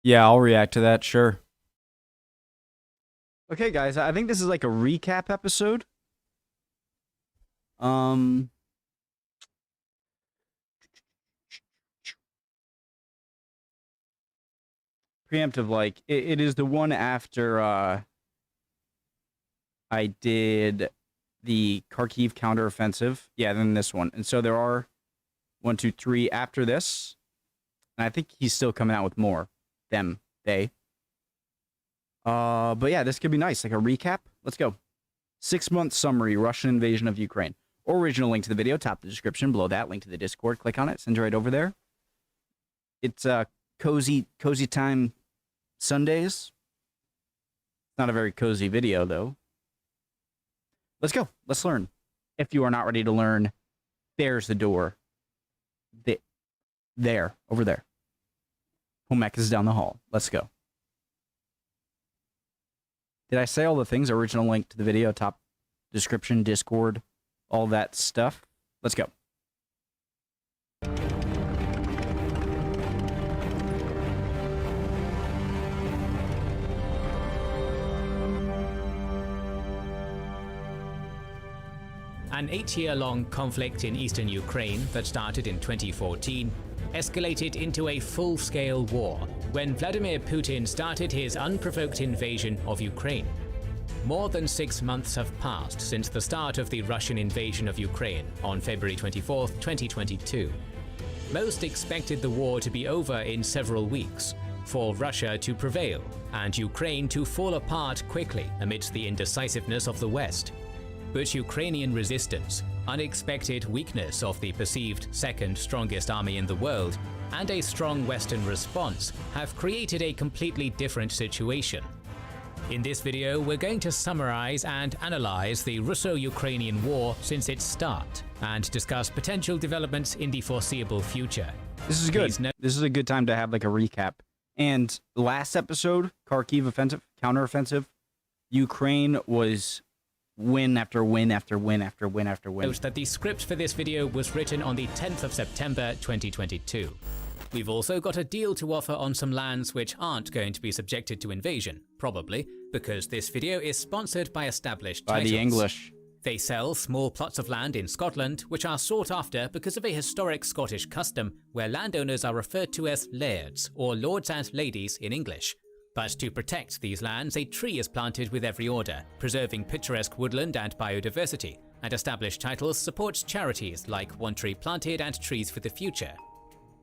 Yeah, I'll react to that, sure. Okay, guys, I think this is like a recap episode. Um, Preemptive, like, it is the one after, I did the Kharkiv counteroffensive. Yeah, then this one. And so there are 1, 2, 3 after this. And I think he's still coming out with more. Them, they. But yeah, this could be nice. Like a recap. Let's go. 6-month summary, Russian invasion of Ukraine. Original link to the video, top of the description. Below that, link to the Discord. Click on it. Send you right over there. It's cozy time Sundays. Not a very cozy video, though. Let's go. Let's learn. If you are not ready to learn, there's the door. There. Over there. Homek is down the hall. Let's go. Did I say all the things? Original link to the video, top description, Discord, all that stuff. Let's go. An 8-year-long conflict in eastern Ukraine that started in 2014 escalated into a full-scale war when Vladimir Putin started his unprovoked invasion of Ukraine. More than 6 months have passed since the start of the Russian invasion of Ukraine on February 24, 2022. Most expected the war to be over in several weeks, for Russia to prevail and Ukraine to fall apart quickly amidst the indecisiveness of the West. But Ukrainian resistance, unexpected weakness of the perceived second strongest army in the world, and a strong Western response have created a completely different situation. In this video, we're going to summarize and analyze the Russo-Ukrainian war since its start, and discuss potential developments in the foreseeable future. This is good. This is a good time to have like a recap. And last episode, Kharkiv offensive, counteroffensive, Ukraine was win after win after win after win after win. Note that the script for this video was written on the 10th of September 2022. We've also got a deal to offer on some lands which aren't going to be subjected to invasion, probably, because this video is sponsored by established titles. By the English. They sell small plots of land in Scotland which are sought after because of a historic Scottish custom where landowners are referred to as lairds, or lords and ladies in English. But to protect these lands, a tree is planted with every order, preserving picturesque woodland and biodiversity, and established titles supports charities like One Tree Planted and Trees for the Future.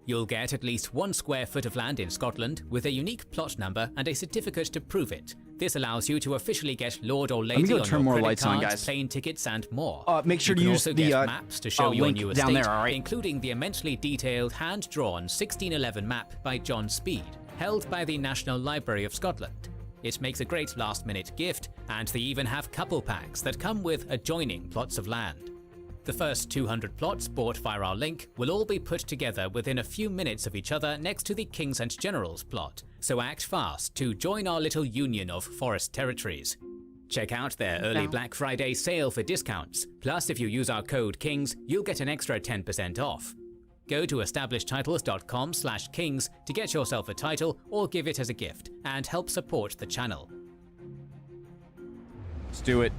You'll get at least 1 square foot of land in Scotland with a unique plot number and a certificate to prove it. This allows you to officially get Lord or Lady on your credit cards, plane tickets, and more. Make sure you to can use also the get maps to show your new estate, down there, all right? including the immensely detailed, hand-drawn 1611 map by John Speed, held by the National Library of Scotland. It makes a great last-minute gift, and they even have couple packs that come with adjoining plots of land. The first 200 plots bought via our link will all be put together within a few minutes of each other next to the Kings and Generals plot, so act fast to join our little union of forest territories. Check out their early Black Friday sale for discounts, plus if you use our code KINGS, you'll get an extra 10% off. Go to establishedtitles.com/kings to get yourself a title or give it as a gift, and help support the channel. Let's do it.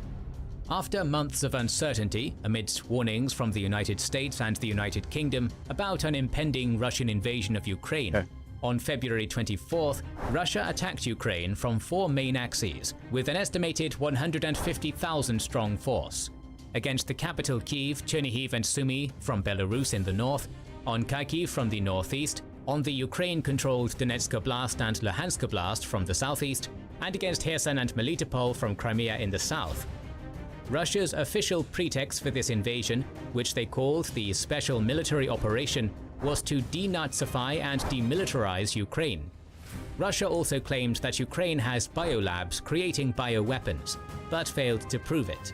After months of uncertainty, amidst warnings from the United States and the United Kingdom about an impending Russian invasion of Ukraine, on February 24th, Russia attacked Ukraine from 4 main axes, with an estimated 150,000 strong force. Against the capital Kyiv, Chernihiv and Sumy from Belarus in the north, on Kharkiv from the northeast, on the Ukraine-controlled Donetsk Oblast and Luhansk Oblast from the southeast, and against Kherson and Melitopol from Crimea in the south. Russia's official pretext for this invasion, which they called the Special Military Operation, was to denazify and demilitarize Ukraine. Russia also claimed that Ukraine has biolabs creating bioweapons, but failed to prove it.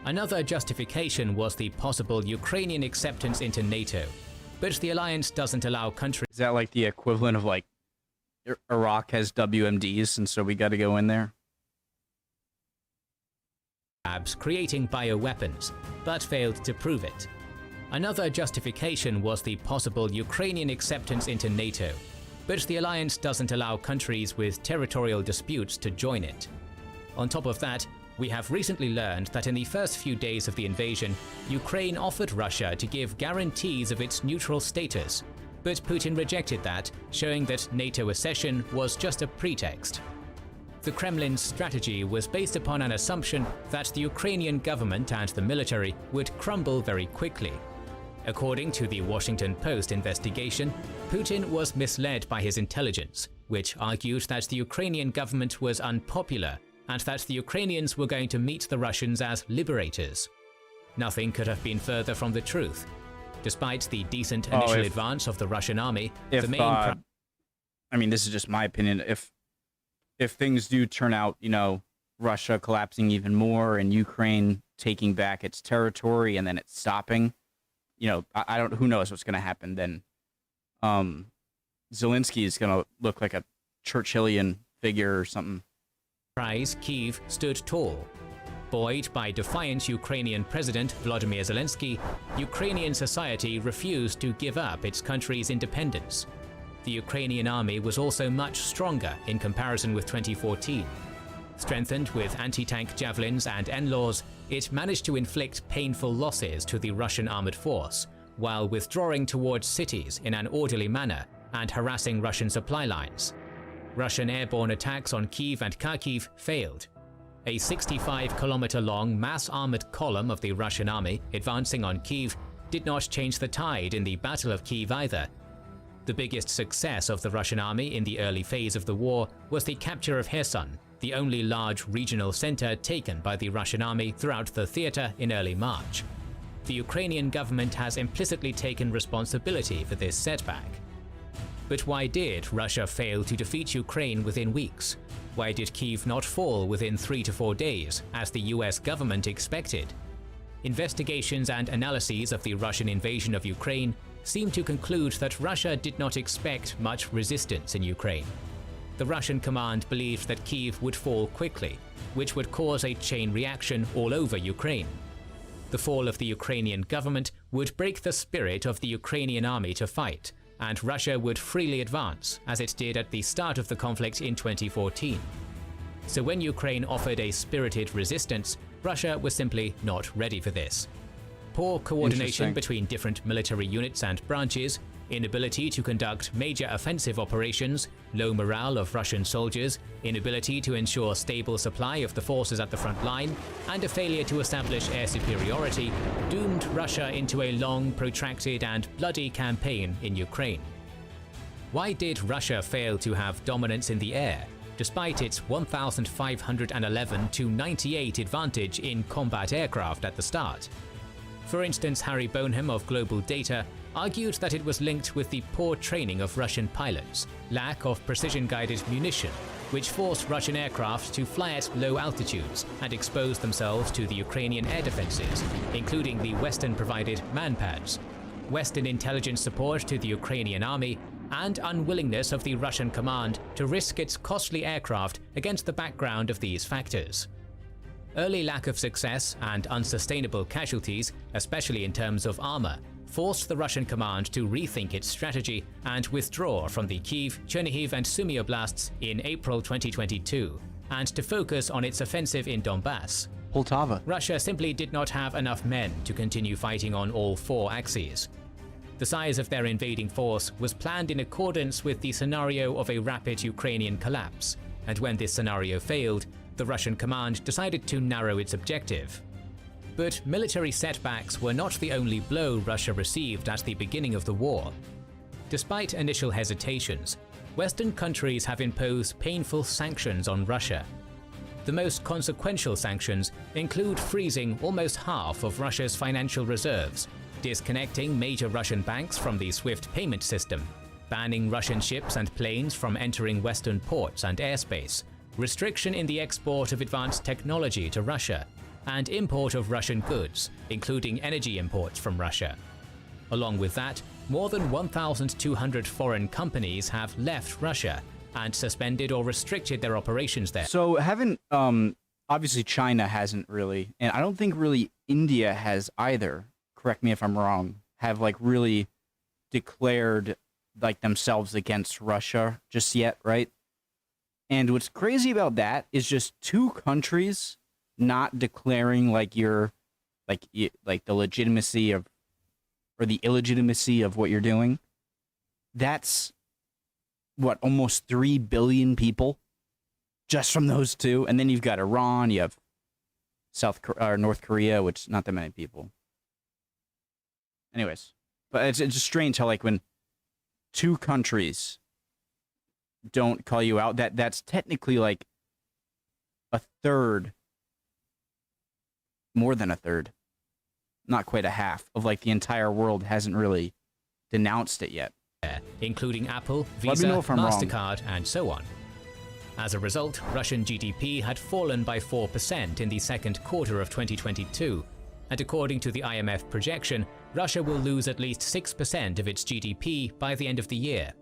Another justification was the possible Ukrainian acceptance into NATO, but the alliance doesn't allow countries— Is that like the equivalent of like Iraq has WMDs and so we got to go in there? creating bioweapons, but failed to prove it. Another justification was the possible Ukrainian acceptance into NATO, but the alliance doesn't allow countries with territorial disputes to join it. On top of that, we have recently learned that in the first few days of the invasion, Ukraine offered Russia to give guarantees of its neutral status, but Putin rejected that, showing that NATO accession was just a pretext. The Kremlin's strategy was based upon an assumption that the Ukrainian government and the military would crumble very quickly. According to the Washington Post investigation, Putin was misled by his intelligence, which argued that the Ukrainian government was unpopular and that the Ukrainians were going to meet the Russians as liberators. Nothing could have been further from the truth. Despite the decent initial advance of the Russian army, the main I mean, this is just my opinion. If things do turn out, you know, Russia collapsing even more and Ukraine taking back its territory and then it stopping, you know, I don't, who knows what's going to happen then. Zelensky is going to look like a Churchillian figure or something. Kyiv stood tall. Buoyed by defiant Ukrainian President Volodymyr Zelensky, Ukrainian society refused to give up its country's independence. The Ukrainian army was also much stronger in comparison with 2014. Strengthened with anti-tank javelins and NLAWs, it managed to inflict painful losses to the Russian armored force, while withdrawing towards cities in an orderly manner and harassing Russian supply lines. Russian airborne attacks on Kyiv and Kharkiv failed. A 65-kilometer-long mass-armored column of the Russian army advancing on Kyiv did not change the tide in the Battle of Kyiv either. The biggest success of the Russian army in the early phase of the war was the capture of Kherson, the only large regional center taken by the Russian army throughout the theater in early March. The Ukrainian government has implicitly taken responsibility for this setback. But why did Russia fail to defeat Ukraine within weeks? Why did Kyiv not fall within 3 to 4 days, as the US government expected? Investigations and analyses of the Russian invasion of Ukraine seem to conclude that Russia did not expect much resistance in Ukraine. The Russian command believed that Kyiv would fall quickly, which would cause a chain reaction all over Ukraine. The fall of the Ukrainian government would break the spirit of the Ukrainian army to fight, and Russia would freely advance, as it did at the start of the conflict in 2014. So when Ukraine offered a spirited resistance, Russia was simply not ready for this. Poor coordination between different military units and branches, inability to conduct major offensive operations, low morale of Russian soldiers, inability to ensure stable supply of the forces at the front line, and a failure to establish air superiority doomed Russia into a long, protracted, and bloody campaign in Ukraine. Why did Russia fail to have dominance in the air, despite its 1,511-98 advantage in combat aircraft at the start? For instance, Harry Boneham of Global Data argued that it was linked with the poor training of Russian pilots, lack of precision-guided munition, which forced Russian aircraft to fly at low altitudes and expose themselves to the Ukrainian air defenses, including the Western-provided manpads, Western intelligence support to the Ukrainian army, and unwillingness of the Russian command to risk its costly aircraft against the background of these factors. Early lack of success and unsustainable casualties, especially in terms of armor, forced the Russian command to rethink its strategy and withdraw from the Kyiv, Chernihiv, and Sumy oblasts in April 2022, and to focus on its offensive in Donbas. Poltava. Russia simply did not have enough men to continue fighting on all 4 axes. The size of their invading force was planned in accordance with the scenario of a rapid Ukrainian collapse, and when this scenario failed, the Russian command decided to narrow its objective. But military setbacks were not the only blow Russia received at the beginning of the war. Despite initial hesitations, Western countries have imposed painful sanctions on Russia. The most consequential sanctions include freezing almost half of Russia's financial reserves, disconnecting major Russian banks from the SWIFT payment system, banning Russian ships and planes from entering Western ports and airspace, restriction in the export of advanced technology to Russia, and import of Russian goods, including energy imports from Russia. Along with that, more than 1,200 foreign companies have left Russia and suspended or restricted their operations there. So haven't, obviously China hasn't really, and I don't think really India has either, correct me if I'm wrong, have like really declared like themselves against Russia just yet, right? And what's crazy about that is just two countries not declaring like the legitimacy of, or the illegitimacy of what you're doing. That's what, almost 3 billion people just from those two. And then you've got Iran, you have North Korea, which not that many people. Anyways, but it's just strange how like when two countries don't call you out, that's technically like a third, more than a third, not quite a half of like the entire world hasn't really denounced it yet. Including Apple, Visa, MasterCard, and so on. As a result, Russian GDP had fallen by 4% in the second quarter of 2022, and according to the IMF projection, Russia will lose at least 6% of its GDP by the end of the year.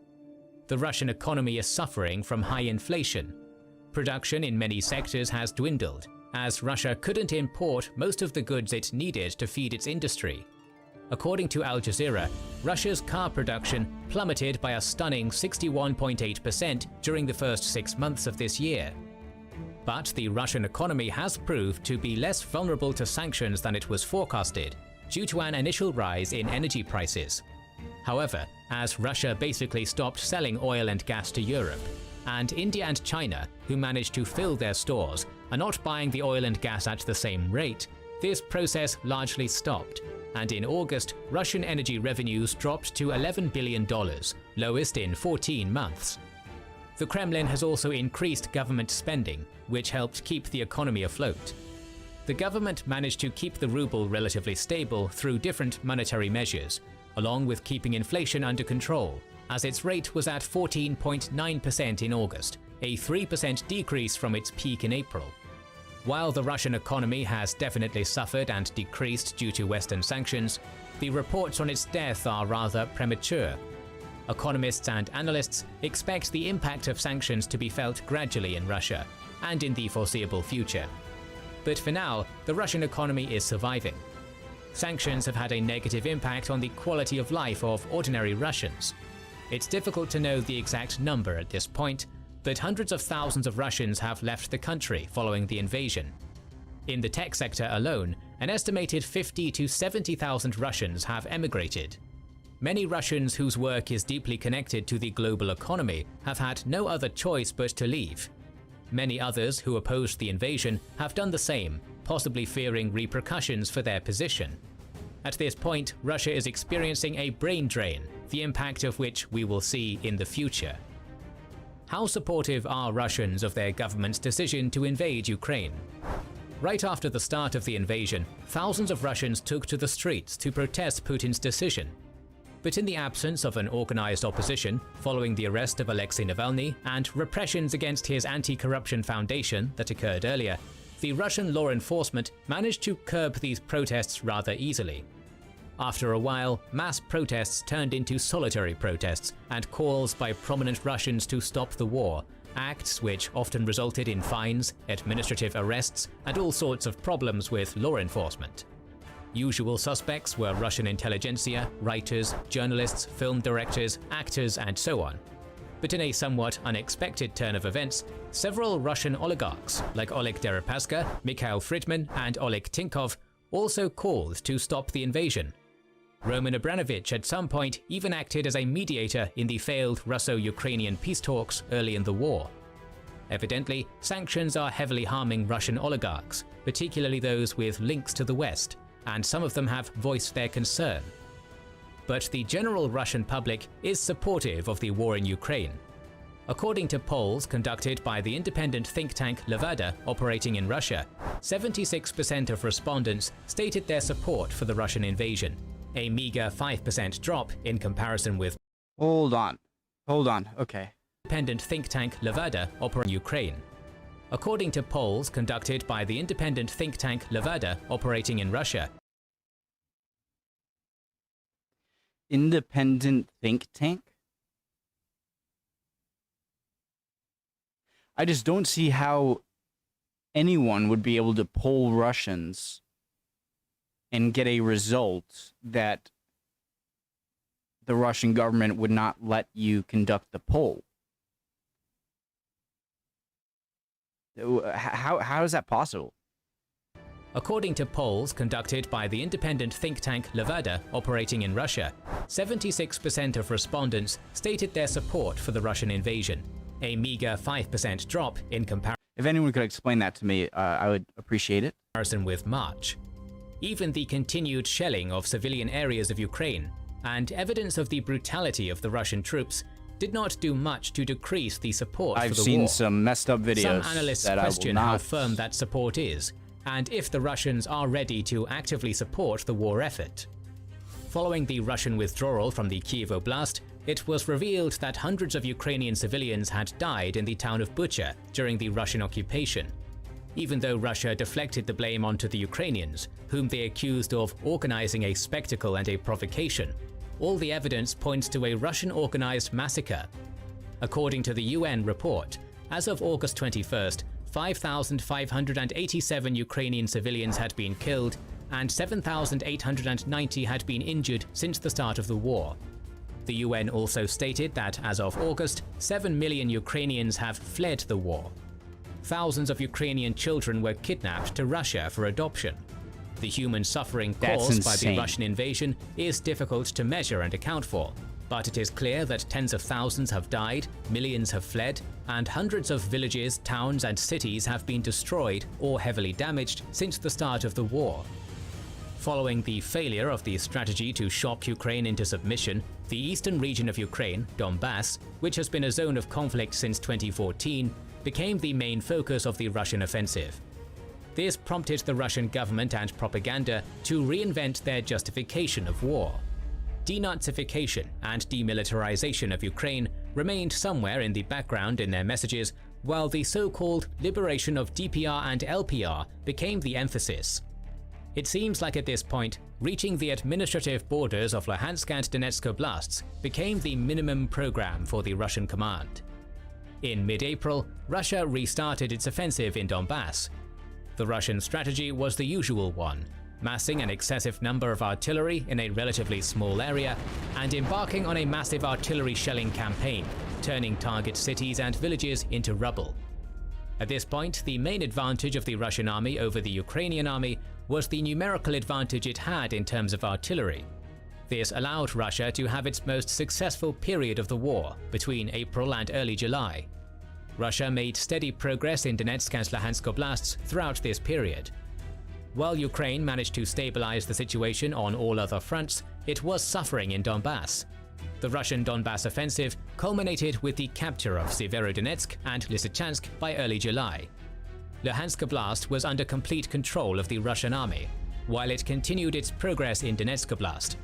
The Russian economy is suffering from high inflation. Production in many sectors has dwindled, as Russia couldn't import most of the goods it needed to feed its industry. According to Al Jazeera, Russia's car production plummeted by a stunning 61.8% during the first 6 months of this year. But the Russian economy has proved to be less vulnerable to sanctions than it was forecasted, due to an initial rise in energy prices. However, as Russia basically stopped selling oil and gas to Europe, and India and China, who managed to fill their stores, are not buying the oil and gas at the same rate, this process largely stopped, and in August, Russian energy revenues dropped to $11 billion, lowest in 14 months. The Kremlin has also increased government spending, which helped keep the economy afloat. The government managed to keep the ruble relatively stable through different monetary measures, along with keeping inflation under control, as its rate was at 14.9% in August, a 3% decrease from its peak in April. While the Russian economy has definitely suffered and decreased due to Western sanctions, the reports on its death are rather premature. Economists and analysts expect the impact of sanctions to be felt gradually in Russia, and in the foreseeable future. But for now, the Russian economy is surviving. Sanctions have had a negative impact on the quality of life of ordinary Russians. It's difficult to know the exact number at this point, but hundreds of thousands of Russians have left the country following the invasion. In the tech sector alone, an estimated 50 to 70,000 Russians have emigrated. Many Russians whose work is deeply connected to the global economy have had no other choice but to leave. Many others who opposed the invasion have done the same, possibly fearing repercussions for their position. At this point, Russia is experiencing a brain drain, the impact of which we will see in the future. How supportive are Russians of their government's decision to invade Ukraine? Right after the start of the invasion, thousands of Russians took to the streets to protest Putin's decision. But in the absence of an organized opposition, following the arrest of Alexei Navalny and repressions against his anti-corruption foundation that occurred earlier, the Russian law enforcement managed to curb these protests rather easily. After a while, mass protests turned into solitary protests and calls by prominent Russians to stop the war, acts which often resulted in fines, administrative arrests, and all sorts of problems with law enforcement. Usual suspects were Russian intelligentsia, writers, journalists, film directors, actors, and so on. But in a somewhat unexpected turn of events, several Russian oligarchs like Oleg Deripaska, Mikhail Fridman, and Oleg Tinkov also called to stop the invasion. Roman Abramovich at some point even acted as a mediator in the failed Russo-Ukrainian peace talks early in the war. Evidently, sanctions are heavily harming Russian oligarchs, particularly those with links to the West, and some of them have voiced their concern. But the general Russian public is supportive of the war in Ukraine. According to polls conducted by the independent think tank Levada operating in Russia, 76% of respondents stated their support for the Russian invasion, a meager 5% drop in comparison with Hold on, okay. independent think tank Levada operating in Ukraine. According to polls conducted by the independent think tank Levada operating in Russia, independent think tank? I just don't see how anyone would be able to poll Russians and get a result that the Russian government would not let you conduct the poll. How is that possible? According to polls conducted by the independent think tank Levada operating in Russia, 76% of respondents stated their support for the Russian invasion, a meager 5% drop in comparison. If anyone could explain that to me, I would appreciate it. With March. Even the continued shelling of civilian areas of Ukraine and evidence of the brutality of the Russian troops did not do much to decrease the support for the war. I've seen some messed up videos. Some analysts question how firm that support is, and if the Russians are ready to actively support the war effort. Following the Russian withdrawal from the Kyiv Oblast, it was revealed that hundreds of Ukrainian civilians had died in the town of Bucha during the Russian occupation. Even though Russia deflected the blame onto the Ukrainians, whom they accused of organizing a spectacle and a provocation, all the evidence points to a Russian-organized massacre. According to the UN report, as of August 21st, 5,587 Ukrainian civilians had been killed and 7,890 had been injured since the start of the war. The UN also stated that as of August, 7 million Ukrainians have fled the war. Thousands of Ukrainian children were kidnapped to Russia for adoption. The human suffering caused by the Russian invasion is difficult to measure and account for, but it is clear that tens of thousands have died, millions have fled, and hundreds of villages, towns, and cities have been destroyed or heavily damaged since the start of the war. Following the failure of the strategy to shock Ukraine into submission, the eastern region of Ukraine, Donbas, which has been a zone of conflict since 2014, became the main focus of the Russian offensive. This prompted the Russian government and propaganda to reinvent their justification of war. Denazification and demilitarization of Ukraine remained somewhere in the background in their messages, while the so-called liberation of DPR and LPR became the emphasis. It seems like at this point, reaching the administrative borders of Luhansk and Donetsk oblasts became the minimum program for the Russian command. In mid-April, Russia restarted its offensive in Donbas. The Russian strategy was the usual one, massing an excessive number of artillery in a relatively small area and embarking on a massive artillery shelling campaign, turning target cities and villages into rubble. At this point, the main advantage of the Russian army over the Ukrainian army was the numerical advantage it had in terms of artillery. This allowed Russia to have its most successful period of the war between April and early July. Russia made steady progress in Donetsk and Luhansk oblasts throughout this period. While Ukraine managed to stabilize the situation on all other fronts, it was suffering in Donbas. The Russian Donbas offensive culminated with the capture of Severodonetsk and Lysychansk by early July. Luhansk Oblast was under complete control of the Russian army, while it continued its progress in Donetsk Oblast.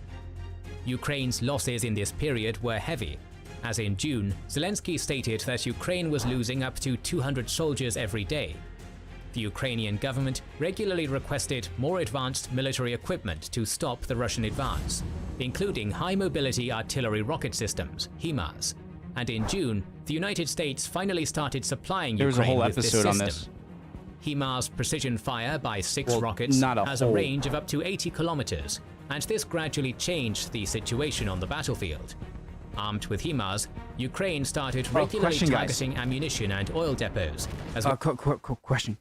Ukraine's losses in this period were heavy, as in June, Zelensky stated that Ukraine was losing up to 200 soldiers every day. The Ukrainian government regularly requested more advanced military equipment to stop the Russian advance, including high-mobility artillery rocket systems, HIMARS. And in June, the United States finally started supplying Ukraine with this system. There was a whole episode on this. HIMARS precision fire by 6 rockets has a range of up to 80 kilometers, and this gradually changed the situation on the battlefield. Armed with HIMARS, Ukraine started regularly targeting ammunition and oil depots. As Question.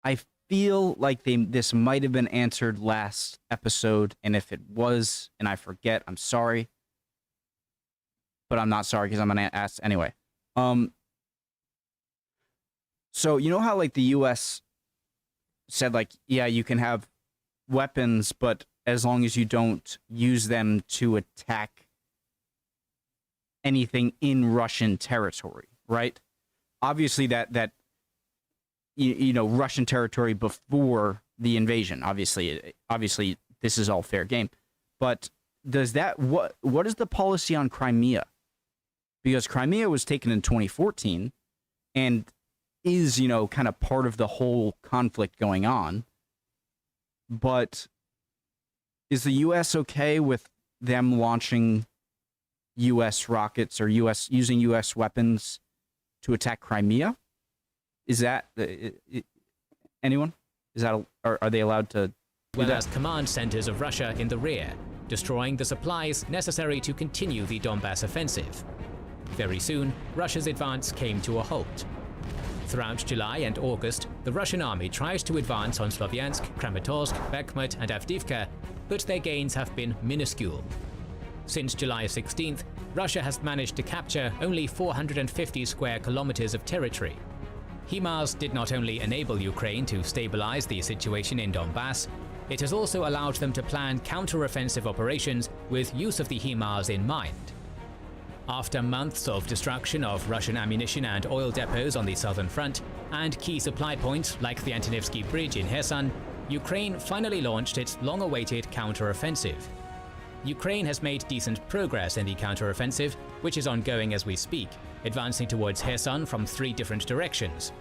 I feel like this might have been answered last episode, and if it was, and I forget, I'm sorry. But I'm not sorry because I'm gonna ask anyway. So you know how like the U.S. said like, yeah, you can have weapons, but as long as you don't use them to attack anything in Russian territory, right? Obviously that you know, Russian territory before the invasion. Obviously this is all fair game. But does that what is the policy on Crimea? Because Crimea was taken in 2014 and is, you know, kind of part of the whole conflict going on. But is the U.S. okay with them launching U.S. rockets or using U.S. weapons to attack Crimea? Is that anyone? Is that are they allowed to well as command centers of Russia in the rear, destroying the supplies necessary to continue the Donbas offensive. Very soon, Russia's advance came to a halt. Throughout July and August, the Russian army tries to advance on Sloviansk, Kramatorsk, Bakhmut and Avdiivka, but their gains have been minuscule. Since July 16th, Russia has managed to capture only 450 square kilometers of territory. HIMARS did not only enable Ukraine to stabilize the situation in Donbas, it has also allowed them to plan counter-offensive operations with use of the HIMARS in mind. After months of destruction of Russian ammunition and oil depots on the southern front, and key supply points like the Antonivsky Bridge in Kherson, Ukraine finally launched its long-awaited counter-offensive. Ukraine has made decent progress in the counter-offensive, which is ongoing as we speak, advancing towards Kherson from 3 different directions.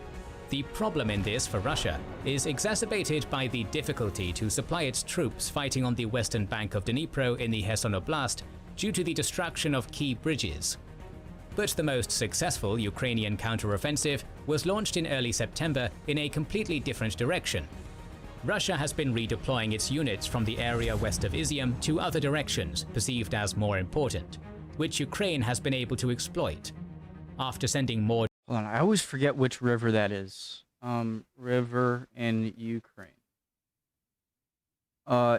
The problem in this for Russia is exacerbated by the difficulty to supply its troops fighting on the western bank of Dnipro in the Kherson Oblast due to the destruction of key bridges. But the most successful Ukrainian counter-offensive was launched in early September in a completely different direction. Russia has been redeploying its units from the area west of Izium to other directions perceived as more important, which Ukraine has been able to exploit. After sending more... Hold on, I always forget which river that is. River in Ukraine.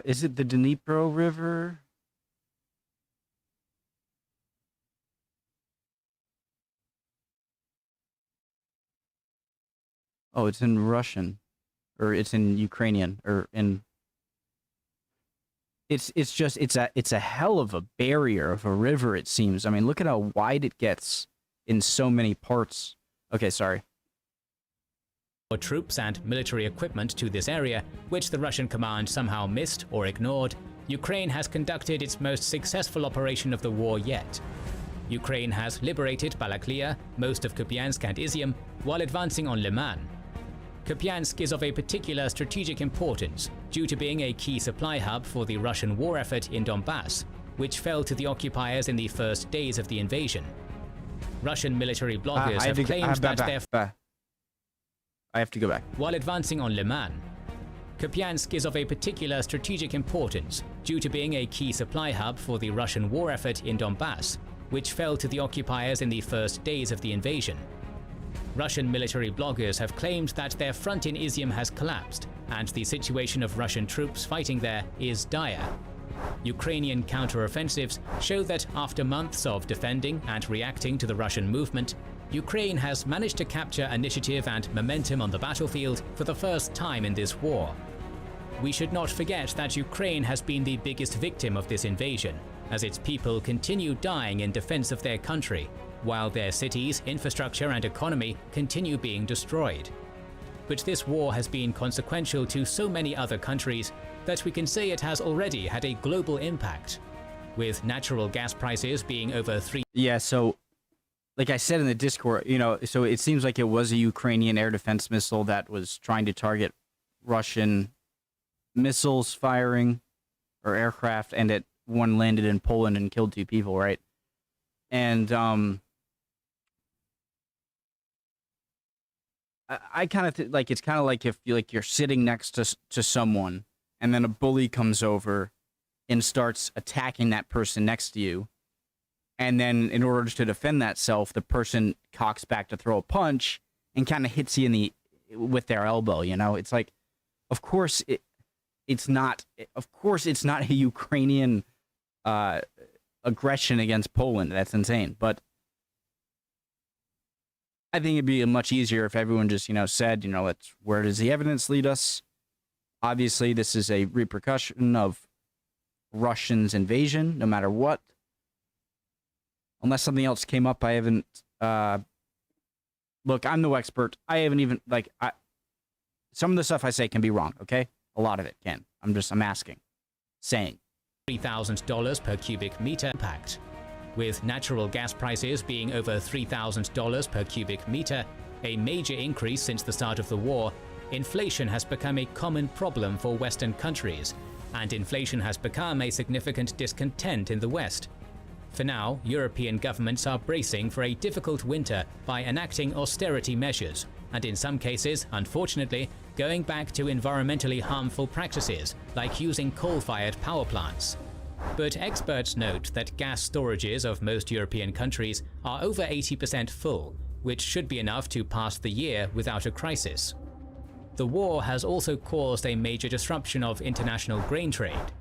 Is it the Dnipro River? Oh, it's in Russian. Or it's in Ukrainian. Or in... It's a hell of a barrier of a river, it seems. I mean, look at how wide it gets in so many parts. Okay, sorry. Troops and military equipment to this area, which the Russian command somehow missed or ignored, Ukraine has conducted its most successful operation of the war yet. Ukraine has liberated Balaklia, most of Kupiansk and Izium, while advancing on Liman. Kupiansk is of a particular strategic importance due to being a key supply hub for the Russian war effort in Donbas, which fell to the occupiers in the first days of the invasion. Russian military bloggers have claimed that their... I have to go back. While advancing on Liman, Kupiansk is of a particular strategic importance due to being a key supply hub for the Russian war effort in Donbas, which fell to the occupiers in the first days of the invasion. Russian military bloggers have claimed that their front in Izium has collapsed, and the situation of Russian troops fighting there is dire. Ukrainian counter-offensives show that after months of defending and reacting to the Russian movement, Ukraine has managed to capture initiative and momentum on the battlefield for the first time in this war. We should not forget that Ukraine has been the biggest victim of this invasion, as its people continue dying in defense of their country, while their cities, infrastructure and economy continue being destroyed. But this war has been consequential to so many other countries that we can say it has already had a global impact, with natural gas prices being over 3... Yeah, so like I said in the Discord, you know, so it seems like it was a Ukrainian air defense missile that was trying to target Russian missiles firing or aircraft, and it one landed in Poland and killed 2 people, right? And I kind of like it's kind of like if you're sitting next to someone, and then a bully comes over and starts attacking that person next to you. And then in order to defend that self, the person cocks back to throw a punch and kind of hits you with their elbow, you know? It's like, of course it's not a Ukrainian aggression against Poland. That's insane. But I think it'd be much easier if everyone just, said, where does the evidence lead us? Obviously, this is a repercussion of Russia's invasion, no matter what. Unless something else came up, I haven't... Look, I'm no expert. I haven't even... some of the stuff I say can be wrong, okay? A lot of it can. I'm asking. Saying. $3,000 per cubic meter impact. With natural gas prices being over $3,000 per cubic meter, a major increase since the start of the war, inflation has become a common problem for Western countries, and inflation has become a significant discontent in the West. For now, European governments are bracing for a difficult winter by enacting austerity measures, and in some cases, unfortunately, going back to environmentally harmful practices like using coal-fired power plants. But experts note that gas storages of most European countries are over 80% full, which should be enough to pass the year without a crisis. The war has also caused a major disruption of international grain trade.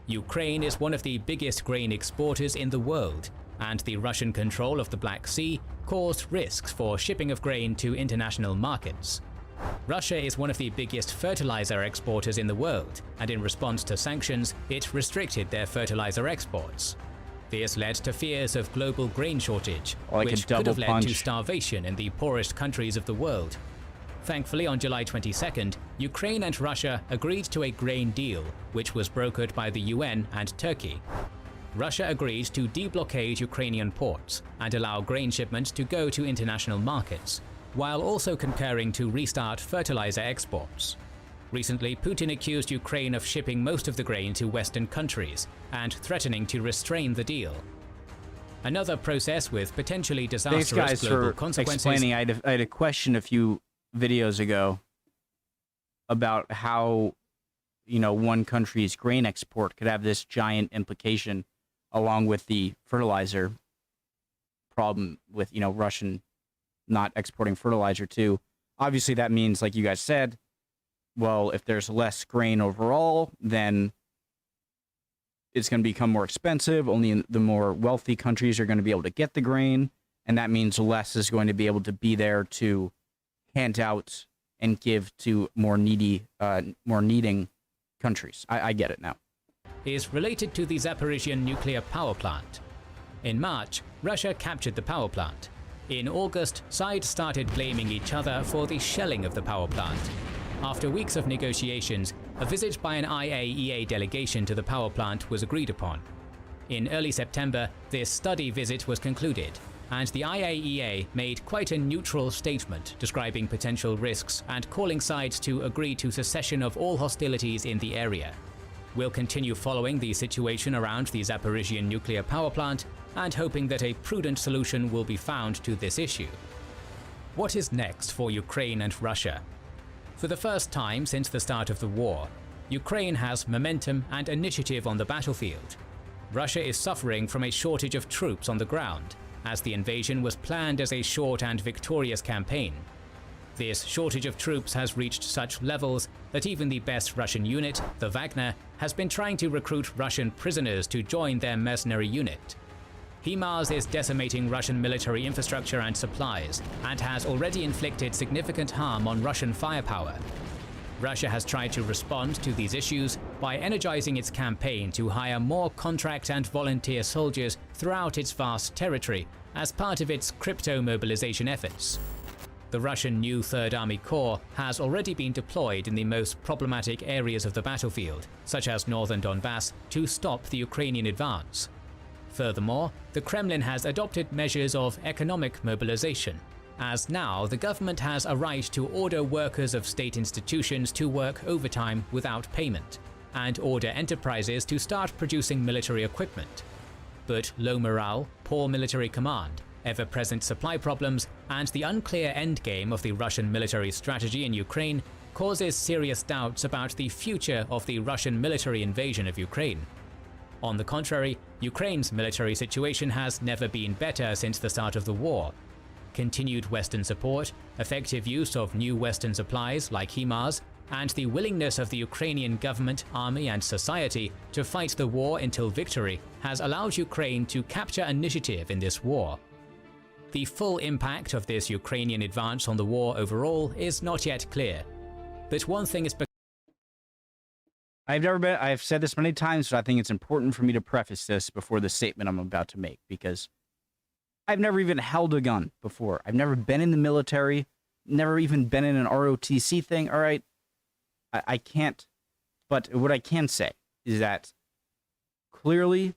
Ukraine is one of the biggest grain exporters in the world, and the Russian control of the Black Sea caused risks for shipping of grain to international markets. Russia is one of the biggest fertilizer exporters in the world, and in response to sanctions, it restricted their fertilizer exports. This led to fears of global grain shortage, which could have led to starvation in the poorest countries of the world. Thankfully, on July 22nd, Ukraine and Russia agreed to a grain deal, which was brokered by the UN and Turkey. Russia agreed to deblockade Ukrainian ports and allow grain shipments to go to international markets, while also concurring to restart fertilizer exports. Recently, Putin accused Ukraine of shipping most of the grain to Western countries and threatening to restrain the deal. Another process with potentially disastrous global consequences. Explaining, I had a question a few videos ago about how, one country's grain export could have this giant implication, along with the fertilizer problem with, Russian not exporting fertilizer too. Obviously, that means, like you guys said, well, if there's less grain overall, then it's going to become more expensive. Only the more wealthy countries are going to be able to get the grain, and that means less is going to be able to be there to hand out and give to more needing countries. I get it now. Is related to the Zaporizhian nuclear power plant. In March, Russia captured the power plant. In August, sides started blaming each other for the shelling of the power plant. After weeks of negotiations, a visit by an IAEA delegation to the power plant was agreed upon. In early September, this study visit was concluded, and the IAEA made quite a neutral statement describing potential risks and calling sides to agree to cessation of all hostilities in the area. We'll continue following the situation around the Zaporizhian nuclear power plant and hoping that a prudent solution will be found to this issue. What is next for Ukraine and Russia? For the first time since the start of the war, Ukraine has momentum and initiative on the battlefield. Russia is suffering from a shortage of troops on the ground, as the invasion was planned as a short and victorious campaign. This shortage of troops has reached such levels that even the best Russian unit, the Wagner, has been trying to recruit Russian prisoners to join their mercenary unit. HIMARS is decimating Russian military infrastructure and supplies, and has already inflicted significant harm on Russian firepower. Russia has tried to respond to these issues by energizing its campaign to hire more contract and volunteer soldiers throughout its vast territory as part of its crypto mobilization efforts. The Russian new Third Army Corps has already been deployed in the most problematic areas of the battlefield, such as northern Donbas, to stop the Ukrainian advance. Furthermore, the Kremlin has adopted measures of economic mobilization, as now the government has a right to order workers of state institutions to work overtime without payment, and order enterprises to start producing military equipment. But low morale, poor military command, ever-present supply problems, and the unclear endgame of the Russian military strategy in Ukraine causes serious doubts about the future of the Russian military invasion of Ukraine. On the contrary, Ukraine's military situation has never been better since the start of the war. Continued Western support, effective use of new Western supplies like HIMARS, and the willingness of the Ukrainian government, army, and society to fight the war until victory has allowed Ukraine to capture initiative in this war. The full impact of this Ukrainian advance on the war overall is not yet clear, but one thing is I've said this many times, but I think it's important for me to preface this before the statement I'm about to make, because I've never even held a gun before. I've never been in the military, never even been in an ROTC thing, all right? I can't, but what I can say is that clearly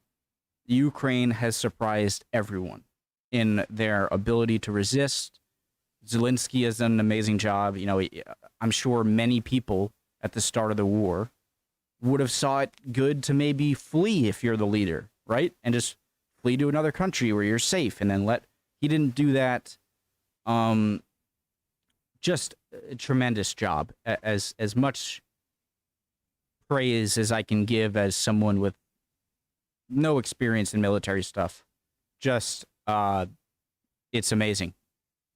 Ukraine has surprised everyone in their ability to resist. Zelensky has done an amazing job. I'm sure many people at the start of the war would have saw it good to maybe flee if you're the leader, right? And just flee to another country where you're safe, and then he didn't do that. Just a tremendous job. As much praise as I can give as someone with no experience in military stuff. Just it's amazing.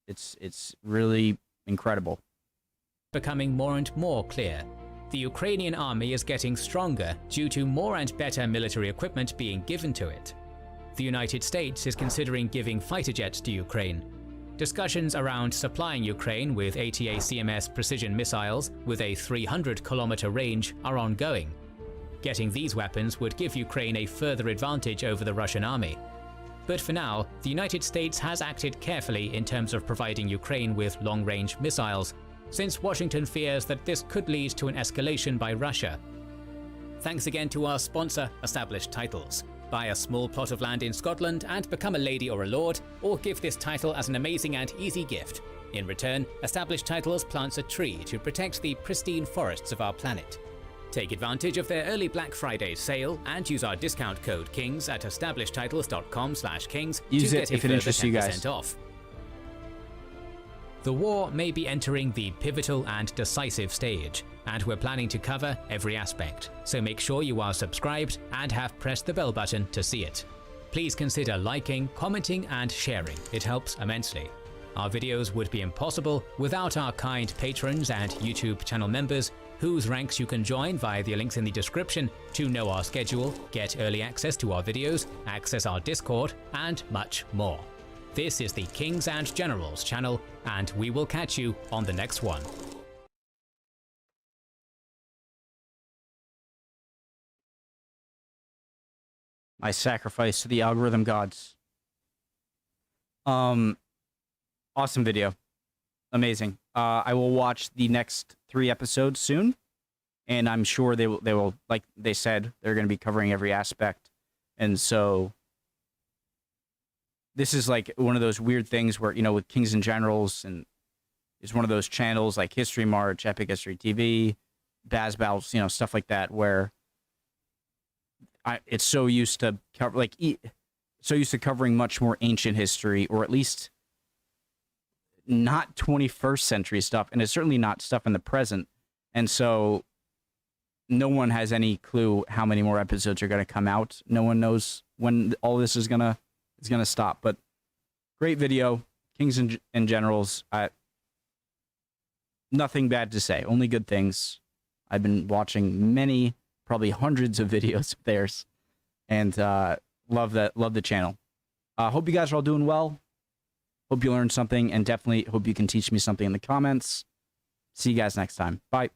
It's really incredible. Becoming more and more clear. The Ukrainian army is getting stronger due to more and better military equipment being given to it. The United States is considering giving fighter jets to Ukraine. Discussions around supplying Ukraine with ATACMS precision missiles with a 300-kilometer range are ongoing. Getting these weapons would give Ukraine a further advantage over the Russian army. But for now, the United States has acted carefully in terms of providing Ukraine with long-range missiles, since Washington fears that this could lead to an escalation by Russia. Thanks again to our sponsor, Established Titles. Buy a small plot of land in Scotland and become a lady or a lord, or give this title as an amazing and easy gift. In return, Established Titles plants a tree to protect the pristine forests of our planet. Take advantage of their early Black Friday sale and use our discount code KINGS at establishedtitles.com/kings to get a further 10% off. The war may be entering the pivotal and decisive stage, and we're planning to cover every aspect, so make sure you are subscribed and have pressed the bell button to see it. Please consider liking, commenting and sharing, it helps immensely. Our videos would be impossible without our kind patrons and YouTube channel members, whose ranks you can join via the links in the description to know our schedule, get early access to our videos, access our Discord, and much more. This is the Kings and Generals channel, and we will catch you on the next one. My sacrifice to the algorithm gods. Awesome video. Amazing. I will watch the next 3 episodes soon, and I'm sure they will, like they said, they're going to be covering every aspect. And so this is like one of those weird things where, you know, with Kings and Generals, and it's one of those channels like History March, Epic History TV, Baz Battles, you know, stuff like that, where it's so used to so used to covering much more ancient history, or at least not 21st century stuff, and it's certainly not stuff in the present. And so no one has any clue how many more episodes are going to come out. No one knows when all this is gonna stop. But great video, Kings and Generals. Nothing bad to say, only good things. I've been watching many, probably hundreds of videos of theirs, and love the channel. Hope you guys are all doing well. Hope you learned something, and definitely hope you can teach me something in the comments. See you guys next time. Bye.